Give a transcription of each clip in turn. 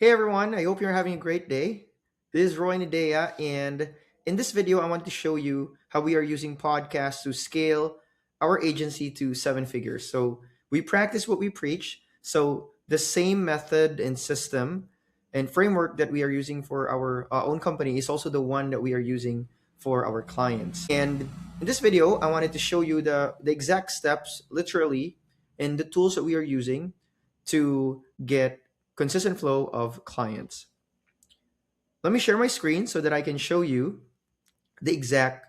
Hey everyone, I hope you're having a great day. This is Roy Nadea, and in this video, I want to show you how we are using podcasts to scale our agency to seven figures. So we practice what we preach. So the same method and system and framework that we are using for our own company is also the one that we are using for our clients. And in this video, I wanted to show you the exact steps, literally, and the tools that we are using to get consistent flow of clients. Let me share my screen so that I can show you the exact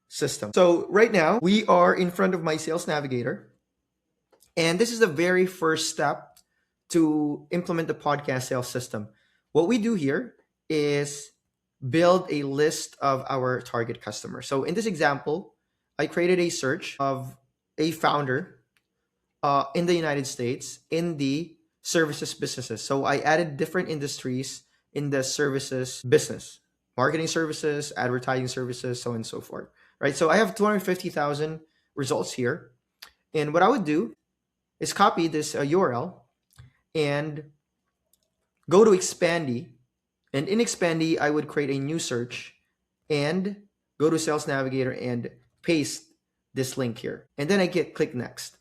system. So right now we are in front of my sales navigator, and this is the very first step to implement the podcast sales system. What we do here is build a list of our target customers. So in this example, I created a search of a founder in the United States in the services businesses. So I added different industries in the services business, marketing services, advertising services, so on and so forth. Right. So I have 250,000 results here. And what I would do is copy this URL and go to Expandee. And in Expandee, I would create a new search and go to Sales Navigator and paste this link here. And then I click next.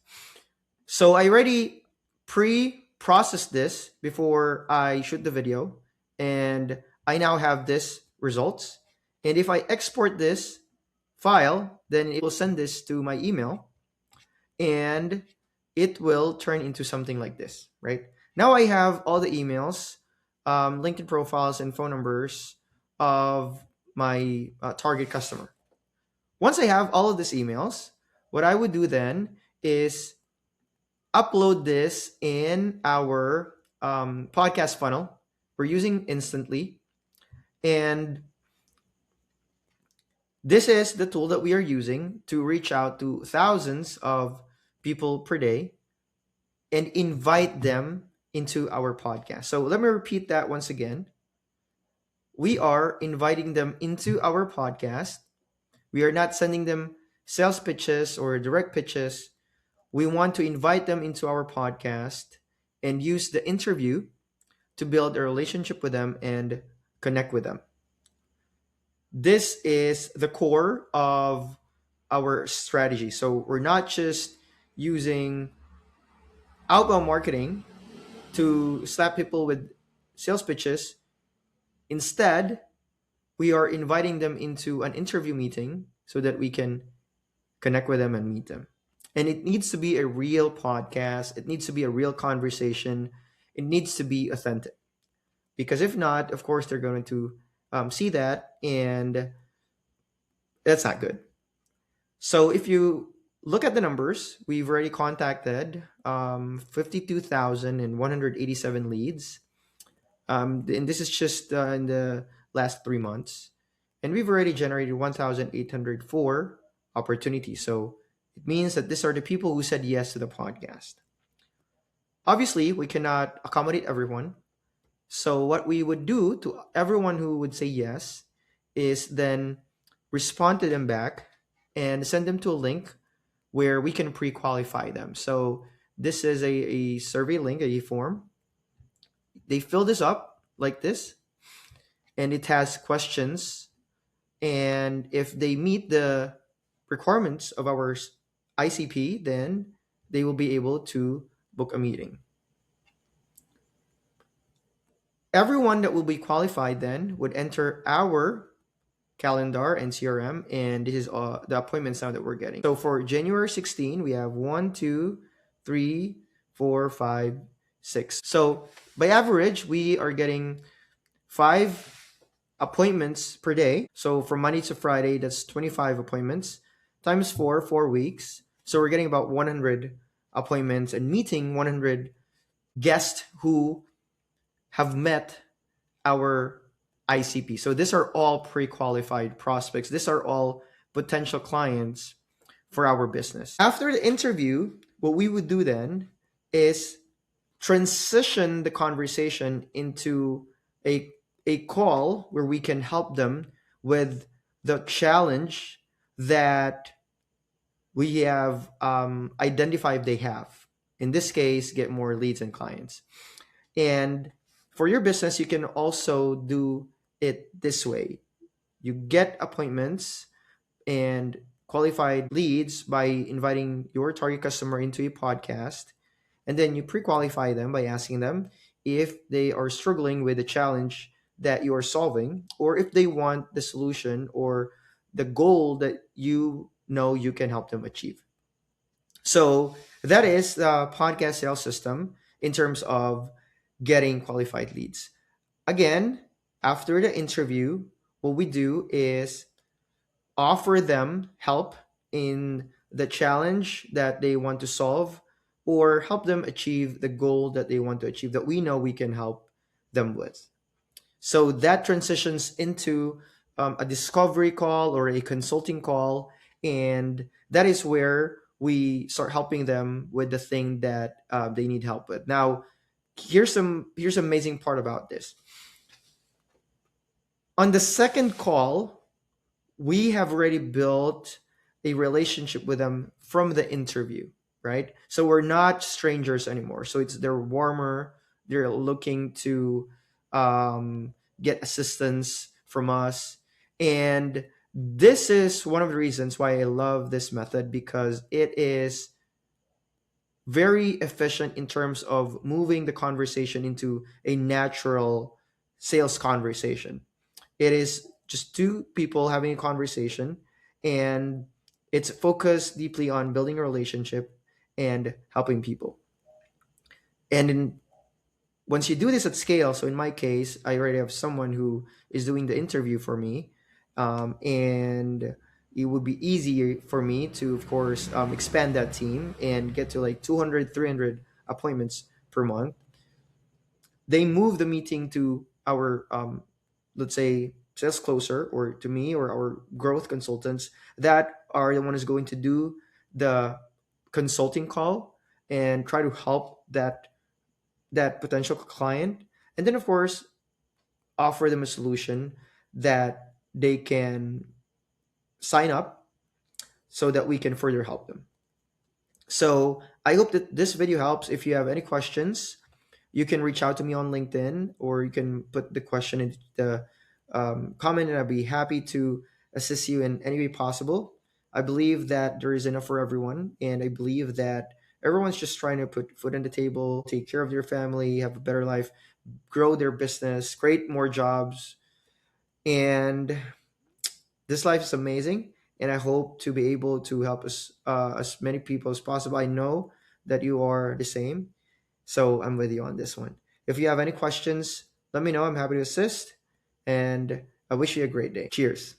So I already pre-processed this before I shoot the video, and I now have this results. And if I export this file, then it will send this to my email, and it will turn into something like this, right? Now I have all the emails, LinkedIn profiles, and phone numbers of my target customer. Once I have all of these emails, what I would do then is upload this in our podcast funnel. We're using Instantly. And this is the tool that we are using to reach out to thousands of people per day and invite them into our podcast. So let me repeat that once again. We are inviting them into our podcast. We are not sending them sales pitches or direct pitches. We want to invite them into our podcast and use the interview to build a relationship with them and connect with them. This is the core of our strategy. So we're not just using outbound marketing to slap people with sales pitches. Instead, we are inviting them into an interview meeting so that we can connect with them and meet them. And it needs to be a real podcast. It needs to be a real conversation. It needs to be authentic. Because if not, of course, they're going to see that, and that's not good. So if you look at the numbers, we've already contacted 52,187 leads. And this is just in the last 3 months. And we've already generated 1,804 opportunities. So it means that these are the people who said yes to the podcast. Obviously, we cannot accommodate everyone. So what we would do to everyone who would say yes is then respond to them back and send them to a link where we can pre-qualify them. So this is a survey link, a form. They fill this up like this, and it has questions. And if they meet the requirements of our ICP, then they will be able to book a meeting. Everyone that will be qualified then would enter our calendar and CRM, and this is the appointments now that we're getting. So for January 16, we have 1, 2, 3, 4, 5, 6. So by average, we are getting 5 appointments per day. So from Monday to Friday, that's 25 appointments times 4 weeks. So we're getting about 100 appointments and meeting 100 guests who have met our ICP. So these are all pre-qualified prospects. These are all potential clients for our business. After the interview, what we would do then is transition the conversation into a call where we can help them with the challenge that we have identified they have. In this case, get more leads and clients. And For your business, you can also do it this way. You get appointments and qualified leads by inviting your target customer into a podcast, and then you pre-qualify them by asking them if they are struggling with the challenge that you are solving, or if they want the solution or the goal that you know you can help them achieve. So that is the podcast sales system in terms of getting qualified leads. Again, after the interview, what we do is offer them help in the challenge that they want to solve, or help them achieve the goal that they want to achieve that we know we can help them with. So that transitions into a discovery call or a consulting call, and that is where we start helping them with the thing that they need help with. Now, here's amazing part about this. On the second call, we have already built a relationship with them from the interview, right? So we're not strangers anymore. So they're warmer. They're looking to get assistance from us, and this is one of the reasons why I love this method, because it is very efficient in terms of moving the conversation into a natural sales conversation. It is just two people having a conversation, and it's focused deeply on building a relationship and helping people. And once you do this at scale, so in my case, I already have someone who is doing the interview for me, and it would be easier for me to, of course, expand that team and get to like 200, 300 appointments per month. They move the meeting to our let's say sales closer, or to me, or our growth consultants that are the ones going to do the consulting call and try to help that potential client, and then of course offer them a solution that they can sign up so that we can further help them. So I hope that this video helps. If you have any questions, you can reach out to me on LinkedIn, or you can put the question in the comment, and I'll be happy to assist you in any way possible. I believe that there is enough for everyone, and I believe that everyone's just trying to put food on the table, take care of their family, have a better life, grow their business, create more jobs, and this life is amazing. And I hope to be able to help as many people as possible. I know that you are the same, so I'm with you on this one. If you have any questions, let me know. I'm happy to assist. And I wish you a great day. Cheers.